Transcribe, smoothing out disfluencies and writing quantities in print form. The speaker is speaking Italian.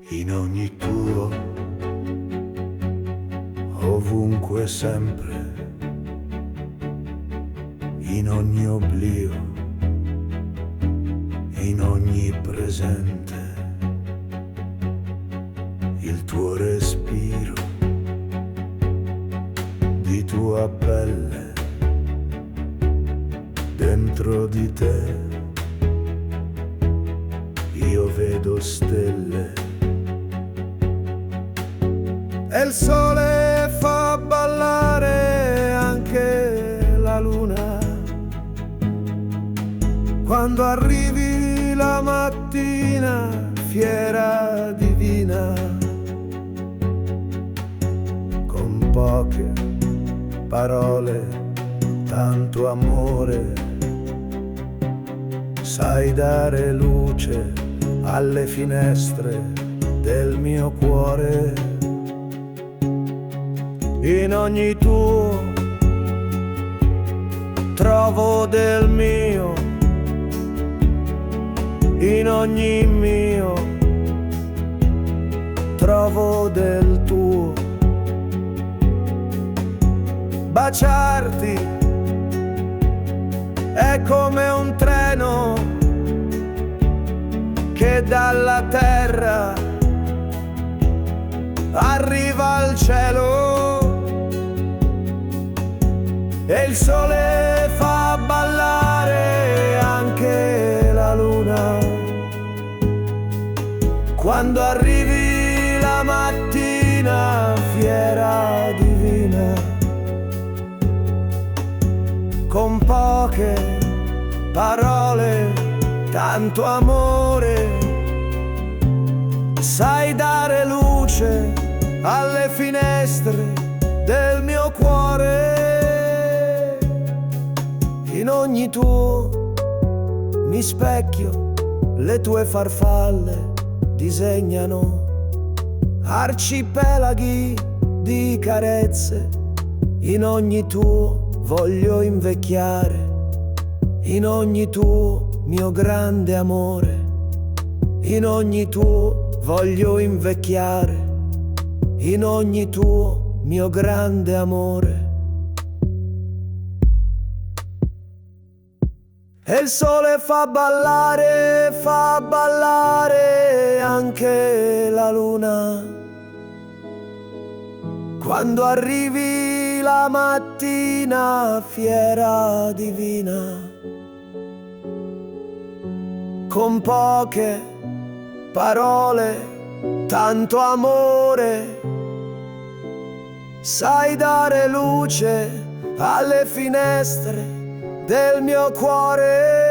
In ogni tuo, ovunque, sempre, in ogni oblio, in ogni presente, il tuo respiro di tua pelle dentro di te. Io vedo stelle e il sole fa ballare anche la luna. Quando arrivi la mattina, fiera divina, con poche parole, tanto amore, sai dare luce alle finestre del mio cuore. In ogni tuo trovo del mio, in ogni mio trovo del tuo. Baciarti è come un treno che dalla terra arriva al cielo. E il sole fa ballare anche la luna. Quando arrivi la mattina, fiera divina, con poche parole, tanto amore, sai dare luce alle finestre del mio cuore. In ogni tuo mi specchio, le tue farfalle disegnano arcipelaghi di carezze. In ogni tuo voglio invecchiare, in ogni tuo mio grande amore. In ogni tuo voglio invecchiare, in ogni tuo mio grande amore. E il sole fa ballare anche la luna. Quando arrivi la mattina, fiera divina, con poche parole, tanto amore, sai dare luce alle finestre del mio cuore.